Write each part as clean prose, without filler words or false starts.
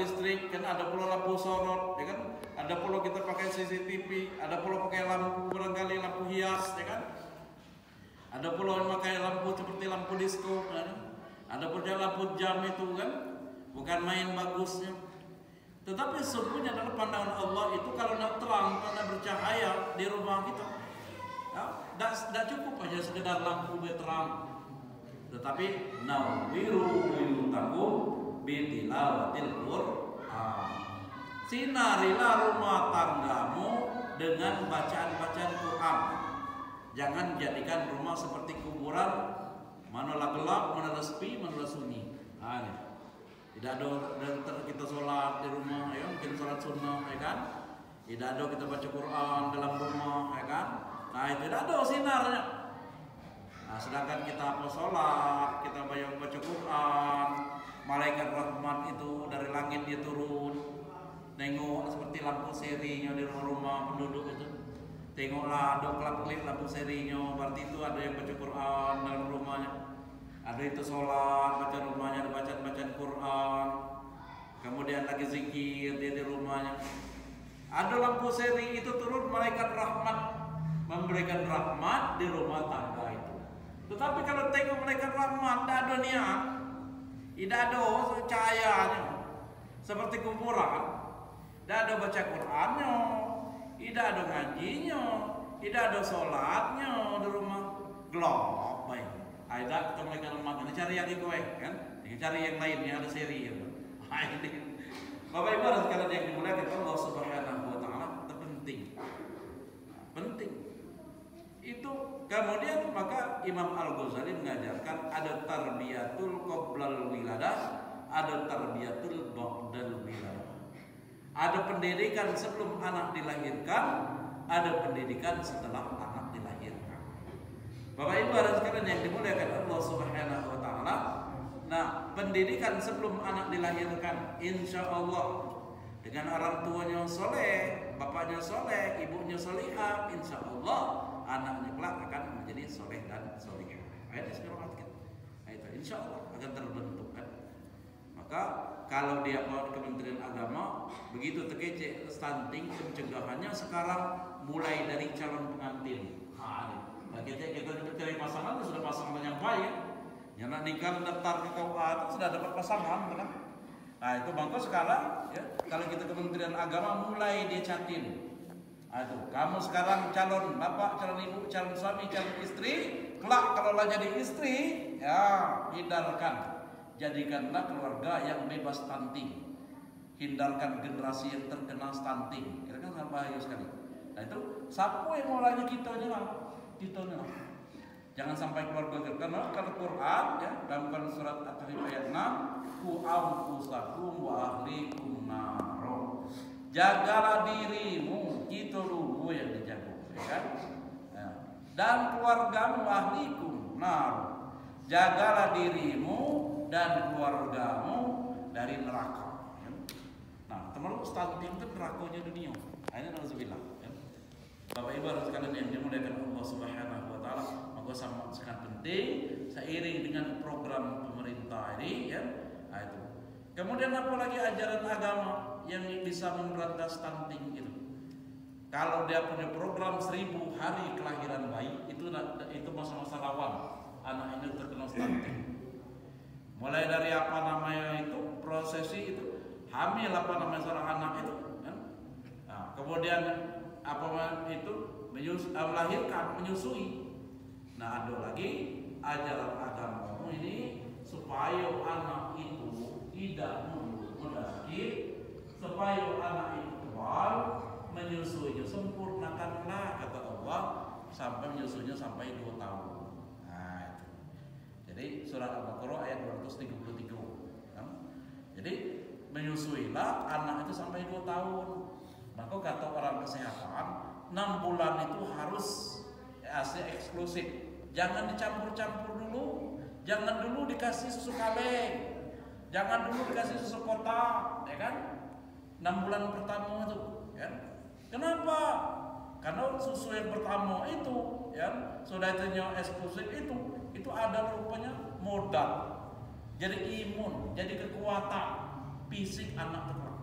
listrik, kan ada pula lampu sorot, ya kan? Ada pula kita pakai CCTV, ada pula pakai lampu barangkali lampu hias, ya kan? Ada pula yang pakai lampu seperti lampu disco, ya kan? Ada pula lampu jam itu kan, bukan main bagusnya. Tetapi sesungguhnya dalam pandangan Allah itu kalau nak terang, kalau nak bercahaya di rumah kita, tidak cukup aja sekedar lampu terang. Tetapi nawiru buyutakum bitilawatil Qur'an. Sinarilah rumah tanggamu dengan bacaan-bacaan Quran. Jangan jadikan rumah seperti kuburan, manalah gelap, manalah sepi, manalah sunyi. Tidak ada kita sholat di rumah, ya mungkin sholat sunnah, ya kan? Tidak ada kita baca Quran dalam rumah, ya kan? Nah itu tidak ada sinarnya. Nah, sedangkan kita apa sholat, kita baca Quran, malaikat rahmat itu dari langit dia turun, nengok seperti lampu serinya di rumah penduduk itu. Tengoklah ada kelap-kelip lampu serinya, berarti itu ada yang baca Quran dalam rumahnya. Ada itu sholat, baca rumahnya, ada bacaan Quran. Kemudian lagi zikir dia di rumahnya. Ada lampu seri itu turun malaikat rahmat memberikan rahmat di rumah tangga itu. Tetapi kalau tengok malaikat rahmat tidak ada niat, tidak ada cahayanya, seperti kuburan, tidak ada baca Qurannya, tidak ada ngajinya, tidak ada sholatnya di rumah, gelap baik. Ada kita malaikat rahmat, ini cari yang itu kan, ini cari yang lainnya ada seri itu. Bapak Ibu harus sekalian yang dimuliakan Allah Subhanahu wa taala, terpenting. Penting. Itu kemudian maka Imam Al-Ghazali mengajarkan ada tarbiyatul qoblal wiladah, ada tarbiyatul ba'dal wiladah. Ada pendidikan sebelum anak dilahirkan, ada pendidikan setelah anak dilahirkan. Bapak Ibu harus sekalian yang dimuliakan Allah Subhanahu wa taala. Nah, pendidikan sebelum anak dilahirkan, insya Allah dengan orang tuanya soleh, bapaknya soleh, ibunya solihah, insya Allah anaknya kelak akan menjadi soleh dan solihah. Ayat sekarang itu insya Allah akan terbentuk kan. Maka kalau dia mau Kementerian Agama begitu terkece stunting, pencegahannya sekarang mulai dari calon pengantin. Kita cari pasangan sudah pasangan yang baik. Yang nak nikah daftar ke KUA itu sudah dapat pasangan, kan? Nah itu bangko sekarang, ya, kalau kita Kementerian Agama mulai dia catin. Aduh, kamu sekarang calon bapak, calon ibu, calon suami, calon istri, kelak kalau lah jadi istri, ya hindarkan, jadikanlah keluarga yang bebas stunting, hindarkan generasi yang terkena stunting. Kira kan sangat bahaya sekali. Nah itu, siapa yang mulainya kita lah. Jangan sampai keluarga kita, karena kalau Quran ya dalam surat At-Tahrim ayat 6, ku anfusakum wa ahlikum naro. Jagalah dirimu, itu dulu yang dijaga, ya kan? Ya. Dan keluargamu ahlikum naro. Jagalah dirimu dan keluargamu dari neraka. Ya. Nah, teman-teman stunting itu nerakanya dunia. Ini nauzubillah. Ya. Bapak Ibu harus sekalian yang dimuliakan Allah Subhanahu wa taala, maka sangat penting seiring dengan program pemerintah ini ya. Nah, itu. Kemudian apa lagi ajaran agama yang bisa memberantas stunting itu? Kalau dia punya program 1000 hari kelahiran bayi, itu masa-masa rawan anak ini terkena stunting. Mulai dari apa namanya itu prosesi itu hamil apa namanya seorang anak itu kan? Nah, kemudian apa itu melahirkan, menyusui. Nah ada lagi ajaran agamamu ini supaya anak itu tidak mudah sakit, supaya anak itu kuat, menyusuinya sempurnakanlah kata Allah sampai menyusuinya sampai 2 tahun. Nah itu. Jadi surat Al-Baqarah ayat 233. Kan? Jadi menyusuilah anak itu sampai 2 tahun. Maka kata orang kesehatan 6 bulan itu harus ASI eksklusif. Jangan dicampur-campur dulu. Jangan dulu dikasih susu kaleng. Jangan dulu dikasih susu kotak, ya kan? 6 bulan pertama itu, ya. Kenapa? Karena susu yang pertama itu, ya, sudah itunya eksklusif itu ada rupanya modal. Jadi imun, jadi kekuatan. fisik anak terperang.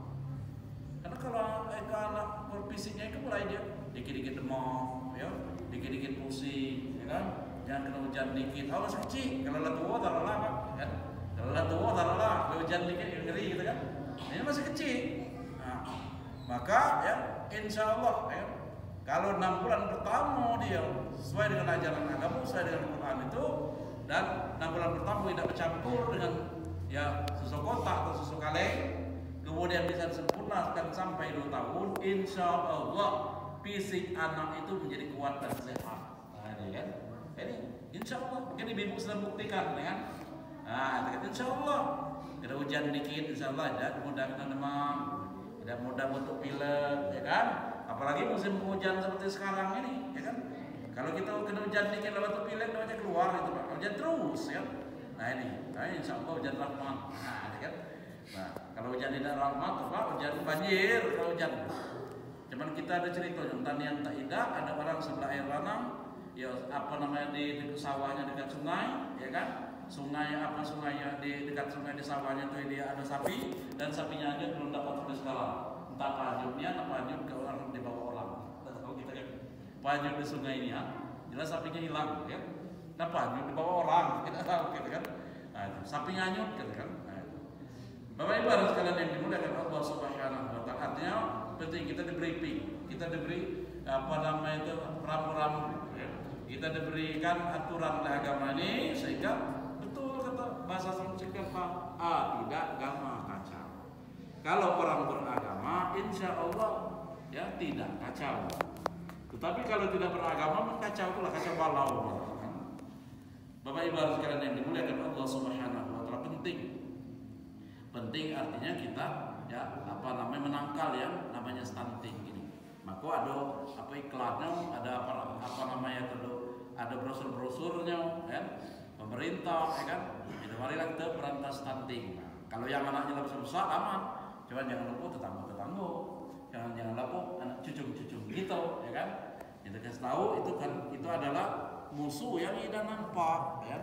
Karena kalau anak fisiknya itu mulai dia dikit-dikit demam, ya, dikit-dikit pusing, ya kan? Jangan kena hujan dikit, masih kecil. Kalau lah tua taruhlah, Pak, kan? Kalau lah tua taruhlah, kalau hujan dikit ngeri gitu kan? Ini masih kecil. Nah, maka ya insya Allah ya, kalau 6 bulan pertama dia sesuai dengan ajaran agama, sesuai dengan Quran itu, dan 6 bulan pertama tidak bercampur dengan ya susu kotak atau susu kaleng, kemudian bisa disempurnakan sampai 2 tahun, insya Allah fisik anak itu menjadi kuat dan sehat. Nah, ini kan, ini insya Allah, mungkin ibu sedang buktikan, ya kan? Nah, insya Allah, ada hujan dikit, insya Allah, tidak mudah kena demam, tidak mudah untuk pilek, ya kan? Apalagi musim hujan seperti sekarang ini, ya kan? Kalau kita kena hujan dikit, lewat tuh pilek, namanya keluar itu, Pak. Hujan terus, ya. Nah ini insya Allah hujan rahmat. Nah, ya kan? Nah, kalau hujan tidak rahmat, Pak, hujan banjir, kalau hujan. Cuman kita ada cerita tentang yang tak indah, ada orang sebelah air ranam, ya apa namanya di sawahnya dekat sungai, ya kan? Sungainya di dekat sungai di sawahnya itu dia ada sapi dan sapinya aja belum dapat sampai sekarang. Entah pajuknya, pajuk ke orang dibawa orang. Tahu kita kan? Pajuk di sungai ini ya, jelas sapinya hilang, ya. Nah pajuk dibawa orang, kita tahu gitu kan? Nah, sapinya anyut gitu kan? Nah, Bapak Ibu harus sekalian yang dimuliakan Allah Subhanahu wa Ta'ala. Artinya penting kita di briefing, kita diberi apa namanya itu rambu-rambu, ya. Kita diberikan aturan oleh agama ini sehingga betul kata bahasa Sanskerta, tidak agama kacau. Kalau orang beragama, insya Allah ya tidak kacau. Tetapi kalau tidak beragama, kacau itulah kacau balau. Bapak Ibu harus sekalian yang dimuliakan Allah Subhanahu wa Ta'ala, penting artinya kita ya apa namanya menangkal yang namanya stunting gini. Maka ada apa iklannya, ada apa namanya itu, ada brosur-brosurnya kan, pemerintah ya kan. Itu marilah kita berantas stunting. Nah, kalau yang anaknya lebih besar aman, cuman jangan lupa tetangga, jangan lupa anak cucu-cucu gitu ya kan. Kita kasih tahu itu kan itu adalah musuh yang tidak nampak ya.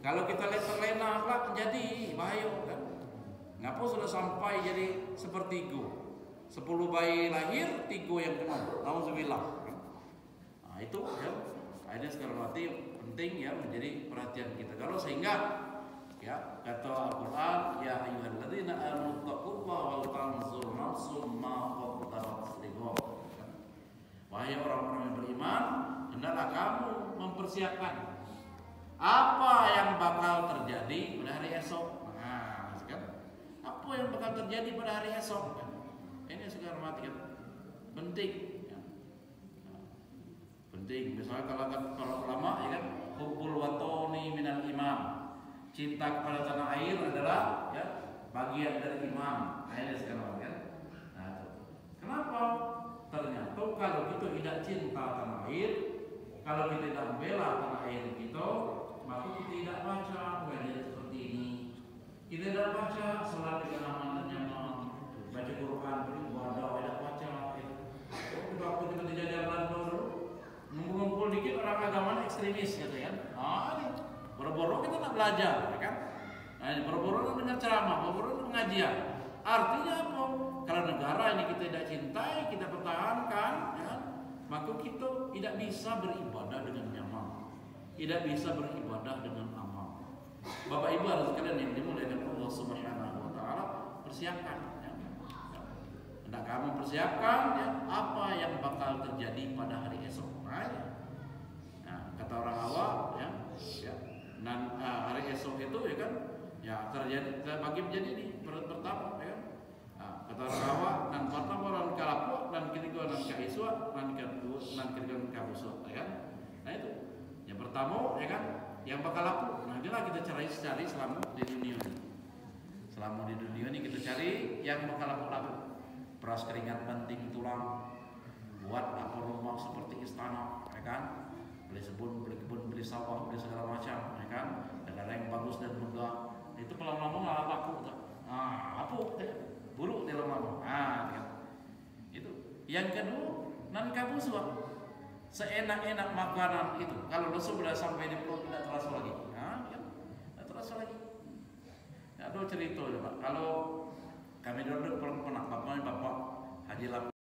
Kalau kita lihat terlena lah jadi bahaya kan. Ngapa sudah sampai jadi sepertigo? 10 bayi lahir, 3 yang kena. Alhamdulillah. Nah itu ya. Ini sekarang mati penting ya menjadi perhatian kita. Kalau sehingga ya kata Al-Quran, ya ayyuhalladzina amanu taqullaha wal tanzur nafsum ma qaddamat lighad. Wahai orang-orang yang beriman, hendaklah kamu mempersiapkan apa yang bakal terjadi pada hari esok. Nah, kan? Apa yang bakal terjadi pada hari esok? Ini sekarang mati kan? Penting. Ya. Nah, penting. Misalnya kalau para ulama ya kan, hubbul watoni minal iman. Cinta kepada tanah air adalah ya bagian dari iman. Nah, ini sekarang kan? Nah, kenapa? Ternyata kalau kita tidak cinta tanah air, kalau kita tidak membela tanah air kita, maka kita tidak baca mengajar seperti ini. Kita tidak baca salat dengan aman dan nyaman, baca Quran beribadah, tidak baca. Waktu kita dijajah Belanda dulu, ngumpul dikit orang agama ekstremis gitu kan. Boro-boro kita nak belajar, ya kan? Nah, boro-boro dengar ceramah, boro-boro pengajian. Artinya apa? Kalau negara ini kita tidak cintai, kita pertahankan, ya, maka kita tidak bisa beribadah dengan nyaman, tidak bisa beribadah dengan aman. Bapak Ibu harus sekalian yang dimuliakan Allah Subhanahu wa Ta'ala, persiapkan. Ya. Hendak kamu persiapkan ya, apa yang bakal terjadi pada hari esok. Nah, kata orang awam, ya, dan hari esok itu ya kan, ya terjadi bagi menjadi ini pertama, ya. Kata orang awam, dan pertama orang kalapuk dan ketiga orang kaiswa dan ketiga orang kabuswa, ya kan? Nah itu, yang pertama, ya kan, yang bakal lapuk. Nah inilah kita cari selama di dunia ini. Selama di dunia ini kita cari yang bakal lapuk-lapuk. Beras keringat banting tulang, buat apa rumah seperti istana, ya kan? Beli kebun, beli sawah, beli segala macam, ya kan? Negara yang bagus dan megah. Itu lama-lama nggak laku, tak? Lapuk, ya. Buruk di lama-lama. Kan? Itu. Yang kedua, nan kabuswa. Seenak-enak makanan itu, kalau sudah sampai di perut tidak terasa lagi, ya, tidak terasa lagi. Ada cerita Pak, kalau Kami dulu pulang Bapak Haji Lapu